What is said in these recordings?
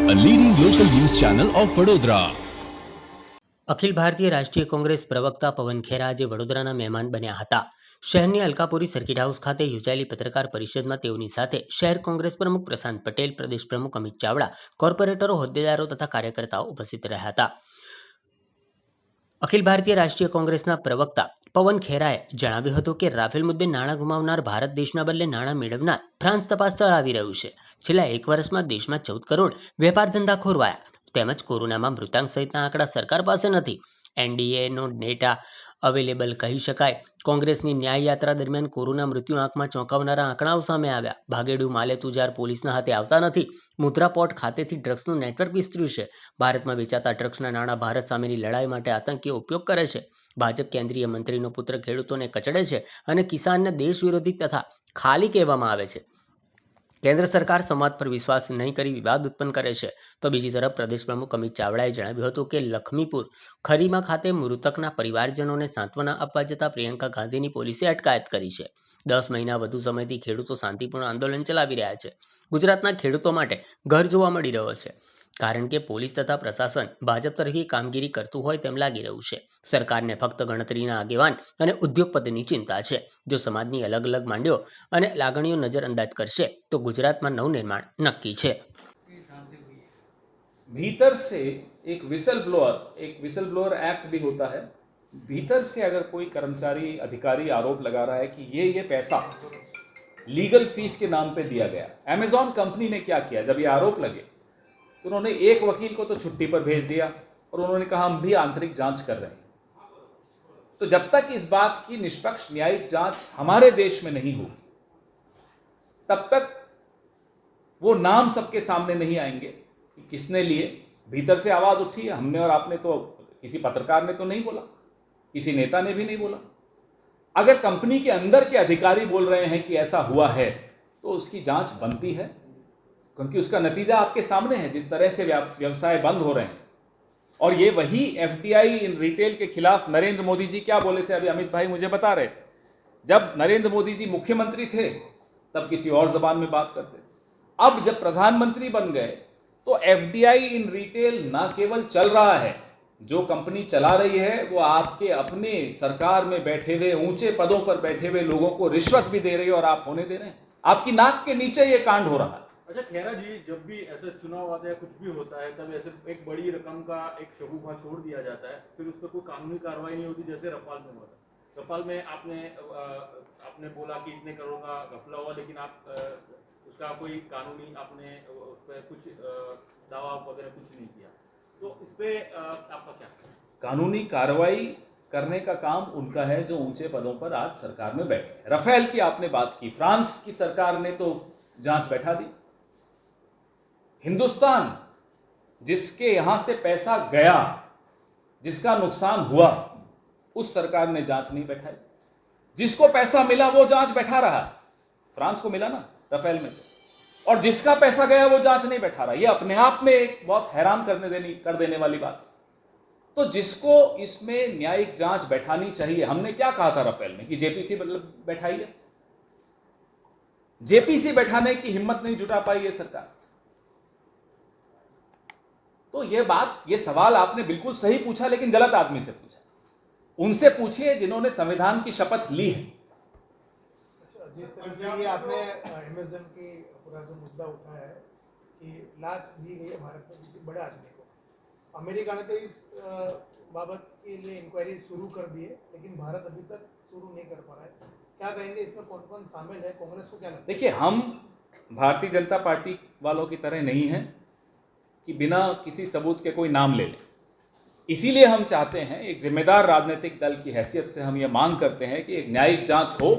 a leading local news channel of Vadodara. Akhil Bharatiya રાષ્ટ્રીય કોંગ્રેસ પ્રવક્તા પવન ખેરા આજે વડોદરાના મહેમાન બન્યા હતા. શહેરની અલકાપુરી સર્કિટ હાઉસ ખાતે યોજાયેલી પત્રકાર પરિષદમાં તેઓની સાથે શહેર કોંગ્રેસ પ્રમુખ પ્રશાંત પટેલ, પ્રદેશ પ્રમુખ અમિત ચાવડા, કોર્પોરેટરો, હોદ્દેદારો તથા કાર્યકર્તાઓ ઉપસ્થિત રહ્યા હતા. અખિલ ભારતીય રાષ્ટ્રીય કોંગ્રેસના પ્રવક્તા પવન ખેરાએ જણાવ્યું હતું કે રાફેલ મુદ્દે નાણાં ગુમાવનાર ભારત દેશના બદલે નાણાં મેળવનાર ફ્રાન્સ તપાસ ચલાવી રહ્યું છે. છેલ્લા 1 વર્ષમાં દેશમાં 14 કરોડ વેપાર ધંધા ખોરવાયા. તેમજ કોરોનામાં મૃતાંક સહિતના આંકડા સરકાર પાસે નથી. એનડીએનો ડેટા અવેલેબલ કહી શકાય. કોંગ્રેસની ન્યાય યાત્રા દરમિયાન કોરોના મૃત્યુ આંકમાં ચોંકાવનારા આંકડાઓ સામે આવ્યા. ભાગેડુ માલેતુજાર પોલીસના હાથે આવતા નથી. મુદ્રા પોર્ટ ખાતેથી ડ્રગ્સનું નેટવર્ક વિસ્તર્યું છે. ભારતમાં વેચાતા ડ્રગ્સના નાણાં ભારત સામેની લડાઈ માટે આતંકીઓ ઉપયોગ કરે છે. ભાજપ કેન્દ્રીય મંત્રીનો પુત્ર ખેડૂતોને કચડે છે અને કિસાનને દેશ વિરોધી તથા ખાલી કહેવામાં આવે છે. કેન્દ્ર સરકાર સંવાદ પર વિશ્વાસ નહીં કરી વિવાદ ઉત્પન્ન કરે છે. તો બીજી તરફ પ્રદેશ પ્રમુખ અમિત ચાવડાએ જણાવ્યું હતું કે લખમીપુર ખરીમા ખાતે મૃતકના પરિવારજનોને સાંત્વના આપવા જતાં પ્રિયંકા ગાંધીની પોલીસે અટકાયત કરી છે. 10 મહિના વધુ સમયથી ખેડૂતો શાંતિપૂર્ણ આંદોલન ચલાવી રહ્યા છે. ગુજરાતના ખેડૂતો માટે ઘર જોવા મળી રહ્યો છે, કારણ કે પોલીસ તથા પ્રશાસન ભાજપ તરફી કામગીરી કરતું હોય તેમ લાગી રહ્યું છે. સરકારને ફક્ત ગણતરીના આગેવાન અને ઉદ્યોગપતિની ચિંતા છે. જો સમાજની અલગ અલગ માંડ્યો અને લાગણીઓ નજરઅંદાજ કરશે તો ગુજરાતમાં નવનિર્માણ નક્કી છે. भीतर से एक विसल ब्लोअर एक्ट भी होता है. भीतर से अगर कोई कर्मचारी अधिकारी आरोप लगा रहा है कि ये पैसा लीगल फीस के नाम पे दिया गया. अमेजॉन कंपनी ने क्या किया, जब ये आरोप लगे तो उन्होंने एक वकील को तो छुट्टी पर भेज दिया और उन्होंने कहा हम भी आंतरिक जांच कर रहे हैं. तो जब तक इस बात की निष्पक्ष न्यायिक जांच हमारे देश में नहीं होगी तब तक वो नाम सबके सामने नहीं आएंगे कि किसने लिए. भीतर से आवाज उठी है, हमने और आपने तो, किसी पत्रकार ने तो नहीं बोला, किसी नेता ने भी नहीं बोला. अगर कंपनी के अंदर के अधिकारी बोल रहे हैं कि ऐसा हुआ है तो उसकी जांच बनती है, क्योंकि उसका नतीजा आपके सामने है. जिस तरह से व्यवसाय बंद हो रहे हैं, और ये वही एफडीआई इन रिटेल के खिलाफ नरेंद्र मोदी जी क्या बोले थे, अभी अमित भाई मुझे बता रहे थे. जब नरेंद्र मोदी जी मुख्यमंत्री थे तब किसी और जबान में बात करते थे. अब जब प्रधानमंत्री बन गए तो एफडीआई इन रिटेल ना केवल चल रहा है, जो कंपनी चला रही है वो आपके अपने सरकार में बैठे हुए ऊंचे पदों पर बैठे हुए लोगों को रिश्वत भी दे रही है और आप होने दे रहे हैं. आपकी नाक के नीचे ये कांड हो रहा है. अच्छा खेरा जी, जब भी ऐसे चुनाव आता है, कुछ भी होता है, तब ऐसे एक बड़ी रकम का एक शगुफा छोड़ दिया जाता है, फिर उस पर कोई कानूनी कार्रवाई नहीं होती, जैसे रफाल में हुआ था. रफाल में आपने बोला कि इतने करोड़ का घपला हुआ, लेकिन आप उसका कोई कानूनी आपने उस पर कुछ दावा वगैरह कुछ नहीं किया. तो इस पे आपका क्या? कानूनी कार्रवाई करने का काम उनका है जो ऊंचे पदों पर आज सरकार में बैठे हैं. रफेल की आपने बात की, फ्रांस की सरकार ने तो जांच बैठा दी. हिंदुस्तान जिसके यहां से पैसा गया, जिसका नुकसान हुआ, उस सरकार ने जांच नहीं बैठाई. जिसको पैसा मिला वो जांच बैठा रहा. फ्रांस को मिला ना रफेल में, और जिसका पैसा गया वो जांच नहीं बैठा रहा. ये अपने आप में एक बहुत हैरान कर देने वाली बात. तो जिसको इसमें न्यायिक जांच बैठानी चाहिए, हमने क्या कहा था रफेल में कि जेपीसी बैठाइए. जेपीसी बैठाने की हिम्मत नहीं जुटा पाई ये सरकार. तो ये सवाल आपने बिल्कुल सही पूछा, लेकिन गलत आदमी से पूछा. उनसे पूछिए जिन्होंने संविधान की शपथ ली है. जिस तरह से ये आपने अमेज़न की पूरा जो मुद्दा उठाया है कि लांच दी गई है भारत में किसी बड़े आदमी को, अमेरिका ने तो इस बाबत के लिए इंक्वायरी शुरू कर दी है, लेकिन भारत अभी तक शुरू नहीं कर पा रहा है. क्या कहेंगे, इसमें कौन कौन शामिल है, कांग्रेस को क्या लगता है? देखिए, हम भारतीय जनता पार्टी वालों की तरह नहीं हैं कि बिना किसी सबूत के कोई नाम ले लें. इसीलिए हम चाहते हैं, एक जिम्मेदार राजनीतिक दल की हैसियत से हम ये मांग करते हैं कि एक न्यायिक जांच हो,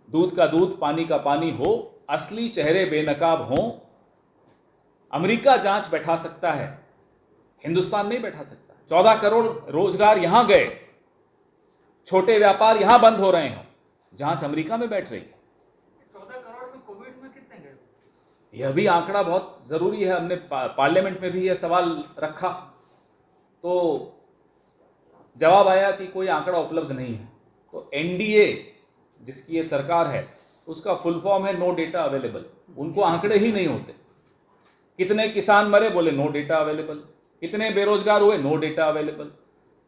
दूध का दूध पानी का पानी हो, असली चेहरे बेनकाब हों. अमेरिका जांच बैठा सकता है, हिंदुस्तान नहीं बैठा सकता. 14 करोड़ रोजगार यहां गए, छोटे व्यापार यहां बंद हो रहे हों, जांच अमेरिका में बैठ रही है. 14 करोड़ में कोविड में कितने गए? यह भी आंकड़ा बहुत जरूरी है. हमने पार्लियामेंट में भी यह सवाल रखा तो जवाब आया कि कोई आंकड़ा उपलब्ध नहीं है. तो एनडीए जिसकी ये सरकार है, उसका फुल फॉर्म है नो डेटा अवेलेबल. उनको आंकड़े ही नहीं होते. कितने किसान मरे, बोले नो डेटा अवेलेबल। कितने बेरोजगार हुए, नो डेटा अवेलेबल।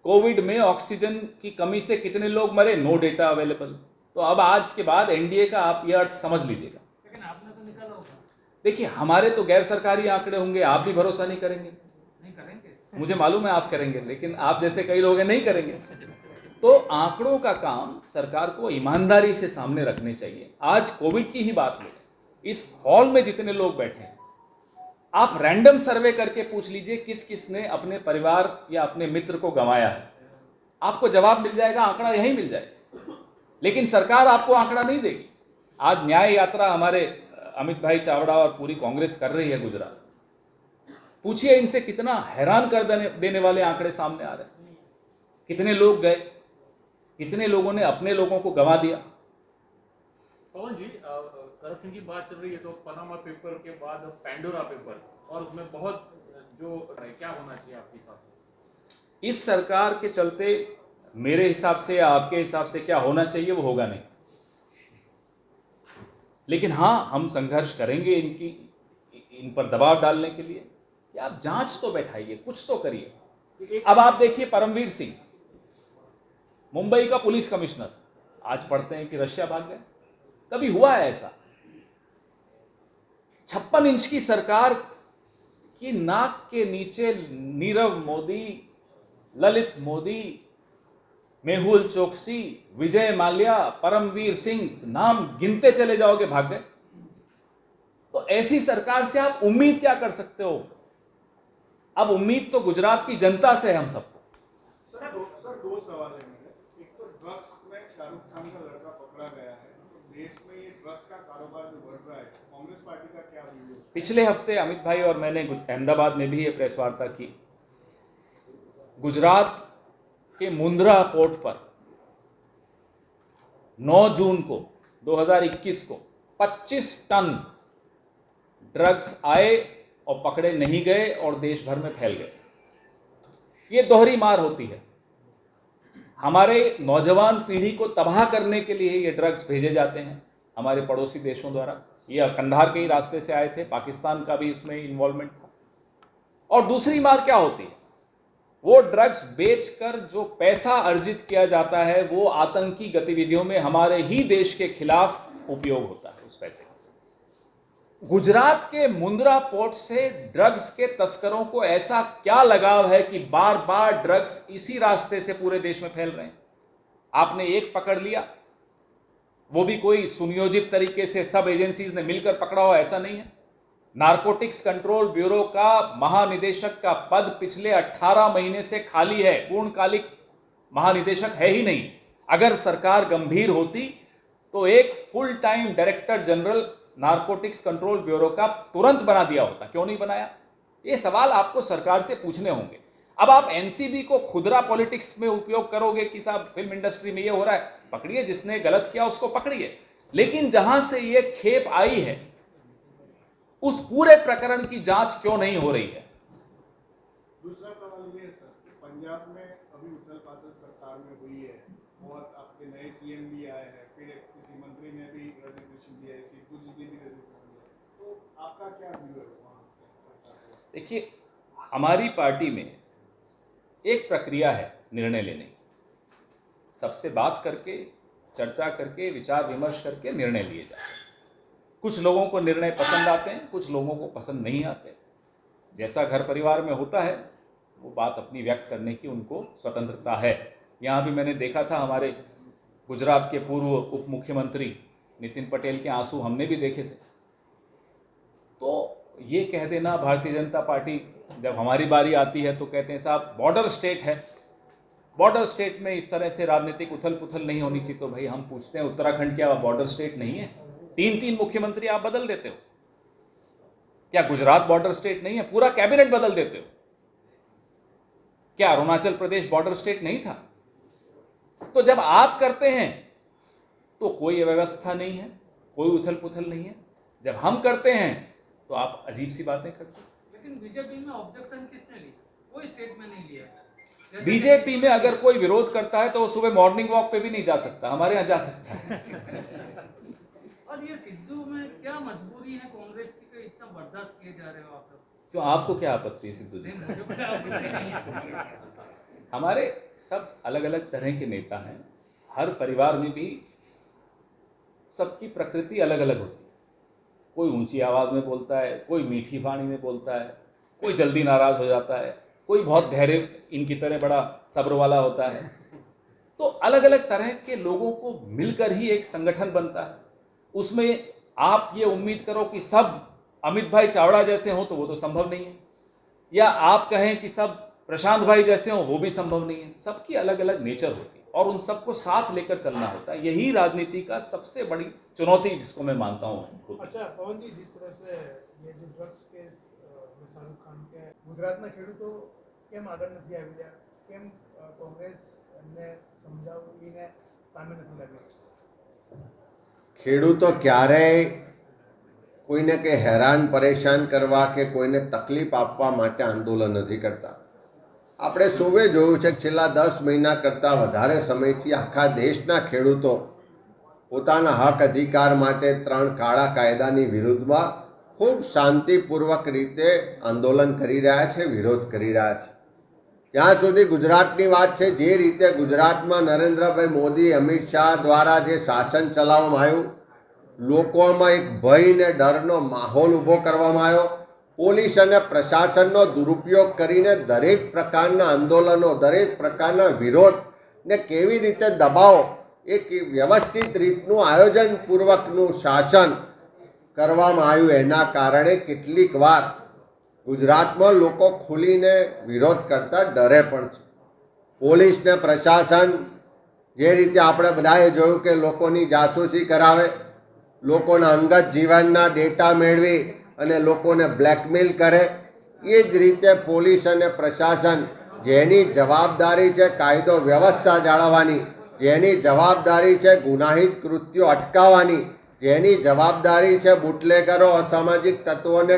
कोविड में ऑक्सीजन की कमी से कितने लोग मरे, नो डेटा अवेलेबल। तो अब आज के बाद एनडीए का आप यह अर्थ समझ लीजिएगा। लेकिन आपने तो निकाला होगा। देखिए, हमारे तो गैर सरकारी आंकड़े होंगे, आप भी भरोसा नहीं करेंगे। नहीं करेंगे। मुझे मालूम है आप करेंगे, लेकिन आप जैसे कई लोग हैं नहीं करेंगे। तो आंकड़ों का काम सरकार को ईमानदारी से सामने रखने चाहिए। आज कोविड की ही बात ले, इस हॉल में जितने लोग बैठे हैं, आप रैंडम सर्वे करके पूछ लीजिए किस किस ने अपने परिवार या अपने मित्र को गंवाया है, आपको जवाब मिल जाएगा, आंकड़ा यहीं मिल जाएगा। लेकिन सरकार आपको आंकड़ा नहीं देगी। आज न्याय यात्रा हमारे अमित भाई चावड़ा और पूरी कांग्रेस कर रही है गुजरात। पूछिए इनसे, कितना हैरान कर देने वाले आंकड़े सामने आ रहे हैं। कितने लोग गए, कितने लोगों ने अपने लोगों को गंवा दिया। पवन जी, करप्शन की बात चल रही है तो पनामा पेपर के बाद पैंडोरा पेपर, और उसमें बहुत जो क्या होना चाहिए आपके हिसाब से? इस सरकार के चलते मेरे हिसाब से या आपके हिसाब से क्या होना चाहिए वो होगा नहीं। लेकिन हाँ, हम संघर्ष करेंगे इन पर दबाव डालने के लिए कि आप जांच तो बैठाइए, कुछ तो करिए। अब आप देखिए, परमवीर सिंह मुंबई का पुलिस कमिश्नर, आज पढ़ते हैं कि रशिया भाग गए। कभी हुआ है ऐसा? 56 इंच की सरकार की नाक के नीचे नीरव मोदी, ललित मोदी, मेहुल चोकसी, विजय माल्या, परमवीर सिंह, नाम गिनते चले जाओगे, भाग गए। तो ऐसी सरकार से आप उम्मीद क्या कर सकते हो? अब उम्मीद तो गुजरात की जनता से है हम सबको। सर दो सवाल है मेरे। एक तो ड्रग्स में शाहरुख खान का लड़का पकड़ा गया है, तो देश में ये ड्रग्स का कारोबार जो बढ़ रहा है, कांग्रेस पार्टी का क्या व्यू है? पिछले हफ्ते अमित भाई और मैंने अहमदाबाद में भी ये प्रेस वार्ता की। गुजरात के मुंद्रा पोर्ट पर 9 जून को 2021 को 25 टन ड्रग्स आए और पकड़े नहीं गए और देश भर में फैल गए। ये दोहरी मार होती है। हमारे नौजवान पीढ़ी को तबाह करने के लिए ये ड्रग्स भेजे जाते हैं हमारे पड़ोसी देशों द्वारा। ये कंधार के ही रास्ते से आए थे, पाकिस्तान का भी इसमें इन्वॉल्वमेंट था। और दूसरी मार क्या होती है? वो ड्रग्स बेचकर जो पैसा अर्जित किया जाता है वो आतंकी गतिविधियों में हमारे ही देश के खिलाफ उपयोग होता है उस पैसे का। गुजरात के मुंद्रा पोर्ट से ड्रग्स के तस्करों को ऐसा क्या लगाव है कि बार बार ड्रग्स इसी रास्ते से पूरे देश में फैल रहे हैं? आपने एक पकड़ लिया, वो भी कोई सुनियोजित तरीके से सब एजेंसीज ने मिलकर पकड़ा हो, ऐसा नहीं है। नारकोटिक्स कंट्रोल ब्यूरो का महानिदेशक का पद पिछले 18 महीने से खाली है, पूर्णकालिक महानिदेशक है ही नहीं। अगर सरकार गंभीर होती तो एक full time director general narcotics control bureau का तुरंत बना दिया होता। क्यों नहीं बनाया? ये सवाल आपको सरकार से पूछने होंगे। अब आप एनसीबी को खुदरा पॉलिटिक्स में उपयोग करोगे कि साहब फिल्म इंडस्ट्री में ये हो रहा है, पकड़िए, जिसने गलत किया उसको पकड़िए। लेकिन जहां से ये खेप आई है उस पूरे प्रकरण की जांच क्यों नहीं हो रही है? दूसरा सवाल ये है सर, पंजाब में अभी उथल पाथल सरकार में हुई है और आपके नए सीएम भी आए हैं, फिर किसी मंत्री ने भी रेजिग्नेशन दिया है, कुछ भी रेजिग्नेशन दिया, तो आपका क्या व्यू है वहाँ सरकार का? देखिए, हमारी पार्टी में एक प्रक्रिया है निर्णय लेने की। सबसे बात करके, चर्चा करके, विचार विमर्श करके निर्णय लिए जाते हैं। कुछ लोगों को निर्णय पसंद आते हैं, कुछ लोगों को पसंद नहीं आते। जैसा घर परिवार में होता है वो बात अपनी व्यक्त करने की उनको स्वतंत्रता है। यहाँ भी मैंने देखा था, हमारे गुजरात के पूर्व उप मुख्यमंत्री नितिन पटेल के आंसू हमने भी देखे थे। तो ये कह देना, भारतीय जनता पार्टी जब हमारी बारी आती है तो कहते हैं साहब बॉर्डर स्टेट है, बॉर्डर स्टेट में इस तरह से राजनीतिक उथल पुथल नहीं होनी चाहिए। तो भाई हम पूछते हैं, उत्तराखंड क्या बॉर्डर स्टेट नहीं है? 3-3 मुख्यमंत्री आप बदल देते हो। क्या गुजरात बॉर्डर स्टेट नहीं है? पूरा कैबिनेट बदल देते हो। क्या अरुणाचल प्रदेश बॉर्डर स्टेट नहीं था? तो जब आप करते हैं तो कोई व्यवस्था नहीं है, कोई उथल पुथल नहीं है। जब हम करते हैं तो आप अजीब सी बातें करते हैं। लेकिन बीजेपी में ऑब्जेक्शन किसने ली? कोई स्टेट में नहीं लिया। बीजेपी में अगर कोई विरोध करता है तो वो सुबह मॉर्निंग वॉक पे भी नहीं जा सकता, हमारे यहाँ जा सकता है। और ये सिद्धू में क्या क्या मजबूरी है कांग्रेस की कि इतना बर्दाश्त किए जा रहे हो आप लोग? क्यों, आपको क्या आपत्ति है सिद्धू जी? नहीं, मुझे कुछ आपत्ति नहीं है। हमारे सब अलग अलग तरह के नेता हैं। हर परिवार में भी सबकी प्रकृति अलग अलग होती है। कोई ऊंची आवाज़ में बोलता है, कोई मीठी वाणी में बोलता है, कोई जल्दी नाराज़ हो जाता है, कोई बहुत धैर्य इनकी तरह बड़ा सब्र वाला होता है। तो अलग अलग तरह के लोगों को मिलकर ही एक संगठन बनता है। उसमें आप ये उम्मीद करो कि सब अमित भाई चावड़ा जैसे हों तो वो तो संभव नहीं है, या आप कहें कि सब प्रशांत भाई जैसे हों वो भी संभव नहीं है। सबकी अलग अलग नेचर होती है और उन सबको साथ लेकर चलना होता है। यही राजनीति का सबसे बड़ी चुनौती जिसको मैं मानता हूँ। अच्छा पवन जी, जिस तरह से ये जो ड्रग्स केस में शाहरुख खान के ગુજરાતના ખેડૂતો કેમ આગળ નથી આવી રહ્યા, કેમ કોંગ્રેસ એમને સમજાવીને સામે નથી લાગી? ખેડૂતો ક્યારેય કોઈને કે હેરાન પરેશાન કરવા કે કોઈને તકલીફ આપવા માટે આંદોલન નથી કરતા. આપણે સૌએ જોયું છે કે છેલ્લા 10 મહિના કરતાં વધારે સમયથી આખા દેશના ખેડૂતો પોતાના હક અધિકાર માટે 3 કાળા કાયદાની વિરુદ્ધમાં ખૂબ શાંતિપૂર્વક રીતે આંદોલન કરી રહ્યા છે, વિરોધ કરી રહ્યા છે. ત્યાં સુધી ગુજરાતની વાત છે, જે રીતે ગુજરાતમાં નરેન્દ્રભાઈ મોદી, અમિત શાહ દ્વારા જે શાસન ચલાવવામાં આવ્યું, લોકોમાં એક ભય ને ડરનો માહોલ ઊભો કરવામાં આવ્યો. પોલીસ અને પ્રશાસનનો દુરુપયોગ કરીને દરેક પ્રકારના આંદોલનો, દરેક પ્રકારના વિરોધને કેવી રીતે દબાવો, એક વ્યવસ્થિત રીતનું આયોજનપૂર્વકનું શાસન કરવામાં આવ્યું. એના કારણે કેટલીક વાર ગુજરાતમાં લોકો ખુલીને વિરોધ કરતા ડરે પણ છે. પોલીસ ને પ્રશાસન જે રીતે આપણે બધાએ જોયું કે લોકોની જાસૂસી કરાવે, લોકોના અંગત જીવનના ડેટા મેળવી અને લોકોને બ્લેકમેલ કરે, એ જ રીતે પોલીસ અને પ્રશાસન જેની જવાબદારી છે કાયદો વ્યવસ્થા જાળવવાની, જેની જવાબદારી છે ગુનાહિત કૃત્યો અટકાવવાની, જેની જવાબદારી છે બુટલેગરો, અસામાજિક તત્વોને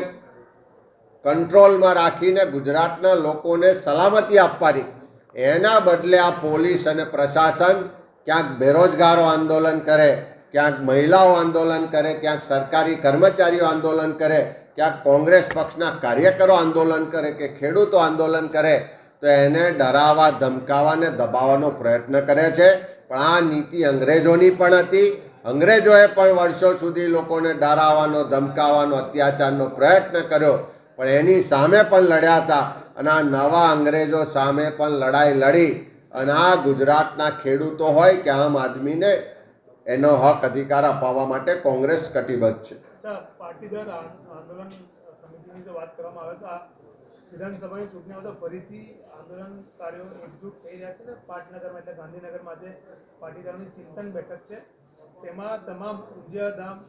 કંટ્રોલમાં રાખીને ગુજરાતના લોકોને સલામતી આપવાની, એના બદલે આ પોલીસ અને પ્રશાસન ક્યાંક બેરોજગારો આંદોલન કરે, ક્યાંક મહિલાઓ આંદોલન કરે, ક્યાંક સરકારી કર્મચારીઓ આંદોલન કરે, ક્યાંક કોંગ્રેસ પક્ષના કાર્યકરો આંદોલન કરે કે ખેડૂતો આંદોલન કરે, તો એને ડરાવવા, ધમકાવવા ને દબાવવાનો પ્રયત્ન કરે છે. પણ આ નીતિ અંગ્રેજોની પણ હતી. અંગ્રેજોએ પણ વર્ષો સુધી લોકોને ડરાવવાનો, ધમકાવવાનો, અત્યાચારનો પ્રયત્ન કર્યો, પણ એની સામે પણ લડ્યા હતા. અને આ નવા અંગ્રેજો સામે પણ લડાઈ લડી અને આ ગુજરાતના ખેડૂતો હોય કે આમ આદમીને એનો હક અધિકાર અપાવવા માટે કોંગ્રેસ કટિબદ્ધ છે. અચ્છા, પાટીદાર આંદોલન સમિતિની જો વાત કરવામાં આવે તો આ વિધાનસભાની ચૂંટણીમાં તો ફરીથી આંદોલનકારીઓ એકજૂટ થઈ રહ્યા છે ને પાટનગરમાં, એટલે ગાંધીનગરમાં આજે પાટીદારોની ચિંતન બેઠક છે. તેમાં તમામ ઉજ્જૈન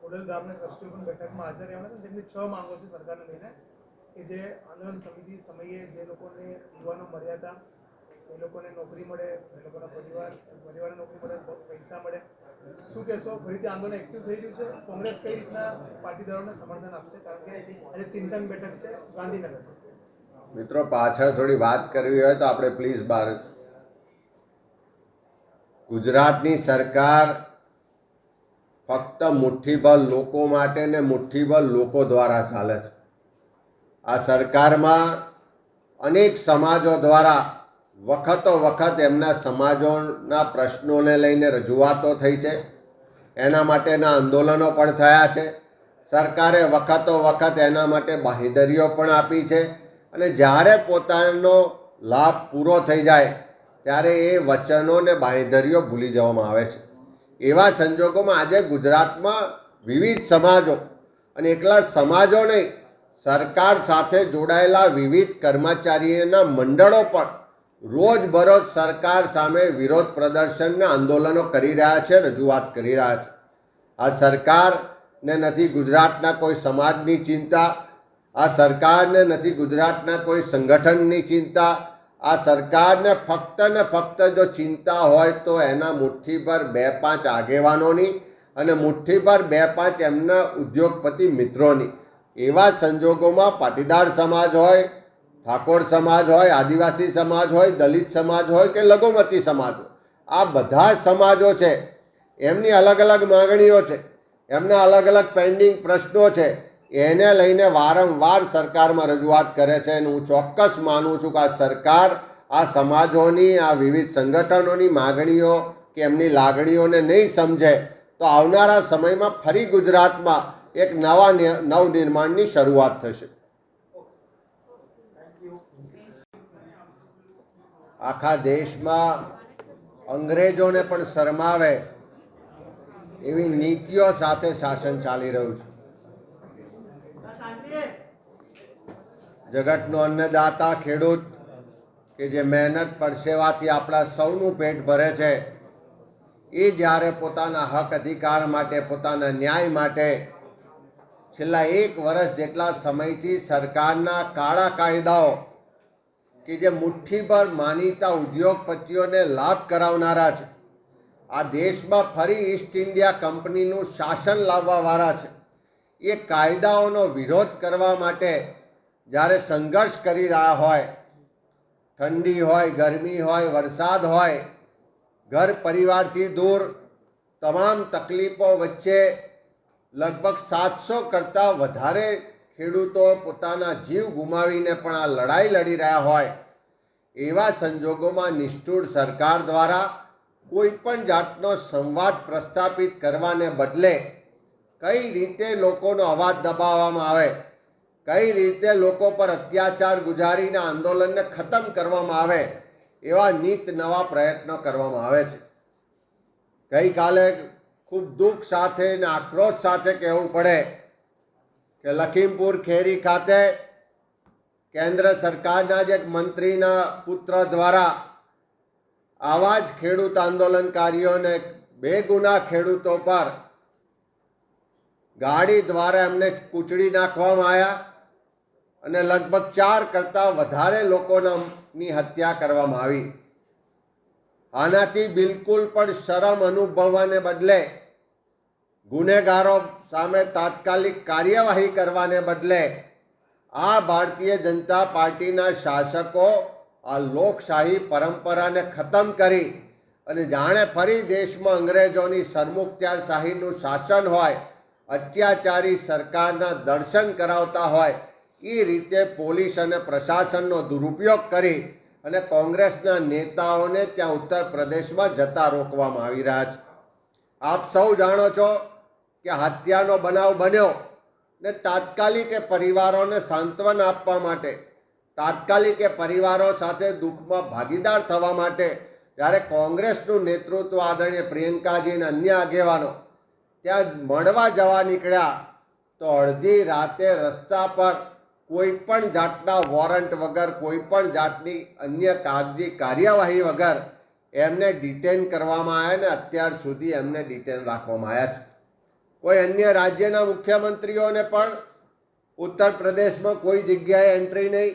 ખોડલધામને ટ્રસ્ટીઓ પણ બેઠકમાં હાજર રહેવાના છે. તેમની 6 માંગો છે સરકારને લઈને કે જે આંદોલન સમિતિ સમયે જે લોકોને યુવાનો મર્યા હતા એ લોકોને નોકરી મળે, એ લોકોના પરિવારને નોકરી મળે, પૈસા મળે. શું કહેશો, ફરીથી આંદોલન એક્ટિવ થઈ રહ્યું છે? કોંગ્રેસ કઈ રીતના પાટીદારોને સમર્થન આપશે? કારણ કે આજે ચિંતન બેઠક છે ગાંધીનગર. મિત્રો, પાછળ થોડી વાત કરવી હોય તો આપણે પ્લીઝ બહાર. ગુજરાતની સરકાર ફક્ત મુઠ્ઠીભર લોકો માટે ને મુઠ્ઠીભર લોકો દ્વારા ચાલે છે. આ સરકારમાં અનેક સમાજો દ્વારા વખતો વખત એમના સમાજોના પ્રશ્નોને લઈને રજૂઆતો થઈ છે, એના માટેના આંદોલનો પણ થયા છે. સરકારે વખતો વખત એના માટે બાંહેધરીઓ પણ આપી છે. અને જ્યારે પોતાનો લાભ પૂરો થઈ જાય ત્યારે એ વચનોને બાંહેધરીઓ ભૂલી જવામાં આવે છે. એવા સંજોગોમાં આજે ગુજરાતમાં વિવિધ સમાજો અને એકલા સમાજો નહીં, સરકાર સાથે જોડાયેલા વિવિધ કર્મચારીઓના મંડળો પણ રોજબરોજ સરકાર સામે વિરોધ પ્રદર્શન આંદોલનો કરી રહ્યા છે, રજૂઆત કરી રહ્યા છે. આ સરકારને નથી ગુજરાતના કોઈ સમાજની ચિંતા, આ સરકારને નથી ગુજરાતના કોઈ સંગઠનની ચિંતા. આ સરકારને ફક્ત ને ફક્ત જો ચિંતા હોય તો એના મુઠ્ઠીભર 2-5 આગેવાનોની અને મુઠ્ઠીભર 2-5 એમના ઉદ્યોગપતિ મિત્રોની. એવા સંજોગોમાં પાટીદાર સમાજ હોય, ઠાકોર સમાજ હોય, આદિવાસી સમાજ હોય, દલિત સમાજ હોય કે લઘુમતી સમાજ હોય, આ બધા સમાજો છે, એમની અલગ અલગ માગણીઓ છે. એમના અલગ અલગ પેન્ડિંગ પ્રશ્નો છે એને લઈને વારંવાર સરકારમાં રજૂઆત કરે છે અને હું ચોક્કસ માનું છું કે આ સરકાર આ સમાજોની, આ વિવિધ સંગઠનોની માગણીઓ કે એમની લાગણીઓને નહીં સમજે તો આવનારા સમયમાં ફરી ગુજરાતમાં એક નવનિર્માણની શરૂઆત થશે. આખા દેશમાં અંગ્રેજોને પણ શરમાવે એવી નીતિઓ સાથે શાસન ચાલી રહ્યું છે. જગતનો અન્નદાતા ખેડૂત કે જે મહેનત પરસેવાથી આપણા સૌનું પેટ ભરે છે એ જ્યારે પોતાના હક અધિકાર માટે, પોતાના ન્યાય માટે છેલ્લા 1 વર્ષ જેટલા સમયથી સરકારના કાળા કાયદાઓ કે જે મુઠ્ઠીભર માનીતા ઉદ્યોગપતિઓને લાભ કરાવનારા છે, આ દેશમાં ફરી ઈસ્ટ ઇન્ડિયા કંપનીનું શાસન લાવવાવાળા છે, એ કાયદાઓનો વિરોધ કરવા માટે જ્યારે સંઘર્ષ કરી રહ્યા હોય, ઠંડી હોય, ગરમી હોય, વરસાદ હોય, ઘર પરિવારથી દૂર તમામ તકલીફો વચ્ચે લગભગ 700 કરતાં વધારે ખેડૂતો પોતાના જીવ ગુમાવીને પણ આ લડાઈ લડી રહ્યા હોય, એવા સંજોગોમાં નિષ્ઠુર સરકાર દ્વારા કોઈ પણ જાતનો સંવાદ પ્રસ્થાપિત કરવાને બદલે કઈ રીતે લોકોનો અવાજ દબાવવામાં આવે, કઈ રીતે લોકો પર અત્યાચાર ગુજારીને આંદોલનને ખતમ કરવામાં આવે, એવા નીત નવા પ્રયત્નો કરવામાં આવે છે. ગઈકાલે ખૂબ દુઃખ સાથે અને આક્રોશ સાથે કહેવું પડે કે લખીમપુર ખેરી ખાતે કેન્દ્ર સરકારના જ એક મંત્રીના પુત્ર દ્વારા આવા જ ખેડૂત આંદોલનકારીઓને બેગુનાહ ખેડૂતો પર ગાડી દ્વારા એમને કૂચડી નાખવામાં આવ્યા અને લગભગ 4 કરતાં વધારે લોકોની હત્યા કરવામાં આવી. આનાથી બિલકુલ પણ શરમ અનુભવવાને બદલે, ગુનેગારો સામે તાત્કાલિક કાર્યવાહી કરવાને બદલે આ ભારતીય જનતા પાર્ટીના શાસકો આ લોકશાહી પરંપરાને ખતમ કરી અને જાણે ફરી દેશમાં અંગ્રેજોની સરમુખત્યારશાહીનું શાસન હોય, અત્યાચારી સરકારના દર્શન કરાવતા હોય, એ રીતે પોલીસ અને પ્રશાસનનો દુરુપયોગ કરી અને કોંગ્રેસના નેતાઓને ત્યાં ઉત્તર પ્રદેશમાં જતા રોકવામાં આવી રહ્યા છે. આપ સૌ જાણો છો કે હત્યાનો બનાવ બન્યો ને તાત્કાલિક એ પરિવારોને સાંત્વન આપવા માટે, તાત્કાલિક એ પરિવારો સાથે દુઃખમાં ભાગીદાર થવા માટે જ્યારે કોંગ્રેસનું નેતૃત્વ આદરણીય પ્રિયંકાજી અને અન્ય આગેવાનો ત્યાં મળવા જવા નીકળ્યા તો અડધી રાતે રસ્તા પર કોઈ પણ જાતના વોરંટ વગર, કોઈ પણ જાતની અન્ય કાગજી કાર્યવાહી વગર એમને ડિટેન કરવામાં આવ્યા ને અત્યાર સુધી એમને ડિટેન રાખવામાં આવ્યા છે. કોઈ અન્ય રાજ્યના મુખ્યમંત્રીઓને પણ ઉત્તર પ્રદેશમાં કોઈ જગ્યાએ એન્ટ્રી નહીં,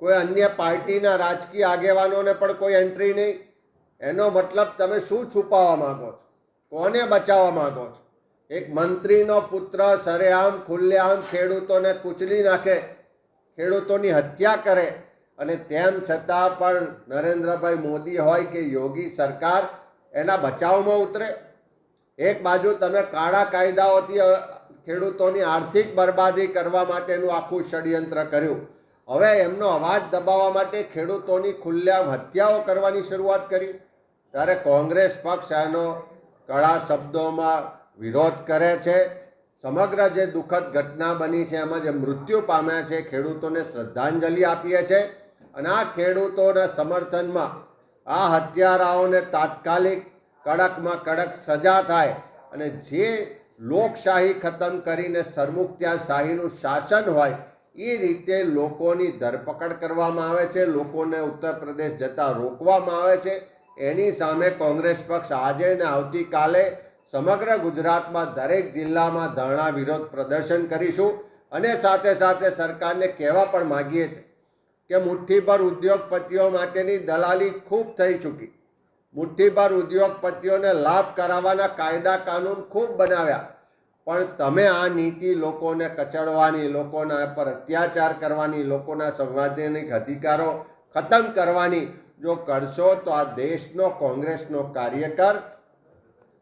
કોઈ અન્ય પાર્ટીના રાજકીય આગેવાનોને પણ કોઈ એન્ટ્રી નહીં. એનો મતલબ તમે શું છુપાવવા માગો છો? કોને બચાવવા માગો છો? એક મંત્રીનો પુત્ર સરેઆમ ખુલ્લેઆમ ખેડૂતોને કૂચલી નાખે, ખેડૂતોની હત્યા કરે અને તેમ છતાં પણ નરેન્દ્રભાઈ મોદી હોય કે યોગી સરકાર એના બચાવમાં ઉતરે. એક બાજુ તમે કાળા કાયદાઓથી ખેડૂતોની આર્થિક બરબાદી કરવા માટેનું આખું ષડયંત્ર કર્યું, હવે એમનો અવાજ દબાવવા માટે ખેડૂતોની ખુલ્લેઆમ હત્યાઓ કરવાની શરૂઆત કરી, ત્યારે કોંગ્રેસ પક્ષ એનો કડા શબ્દોમાં વિરોધ કરે છે. સમગ્ર જે દુઃખદ ઘટના બની છે એમાં જે મૃત્યુ પામ્યા છે, ખેડૂતોને શ્રદ્ધાંજલિ આપીએ છીએ અને આ ખેડૂતોના સમર્થનમાં આ હત્યારાઓને તાત્કાલિક કડકમાં કડક સજા થાય અને જે લોકશાહી ખતમ કરીને સરમુખત્યારશાહીનું શાસન હોય એ રીતે લોકોની ધરપકડ કરવામાં આવે છે, લોકોને ઉત્તર પ્રદેશ જતા રોકવામાં આવે છે. એની સામે કોંગ્રેસ પક્ષ આજે ને આવતીકાલે સમગ્ર ગુજરાતમાં દરેક જિલ્લામાં ધરણા વિરોધ પ્રદર્શન કરીશું અને સાથે સાથે સરકારને કહેવા પણ માગીએ છીએ કે મુઠ્ઠીભર ઉદ્યોગપતિઓ માટેની દલાલી ખૂબ થઈ ચૂકી. મુઠ્ઠીભર ઉદ્યોગપતિઓને લાભ કરાવવાના કાયદા કાનૂન ખૂબ બનાવ્યા, પણ તમે આ નીતિ લોકોને કચડવાની, લોકોના પર અત્યાચાર કરવાની, લોકોના સંવૈધાનિક અધિકારો ખતમ કરવાની જો કરશો તો આ દેશનો કોંગ્રેસનો કાર્યકર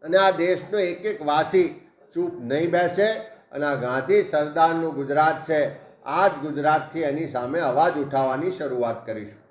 અને આ દેશનો એક એક વાસી ચૂપ નહીં બેસે અને આ ગાંધી સરદારનું ગુજરાત છે, આ જ ગુજરાતથી એની સામે અવાજ ઉઠાવવાની શરૂઆત કરીશું.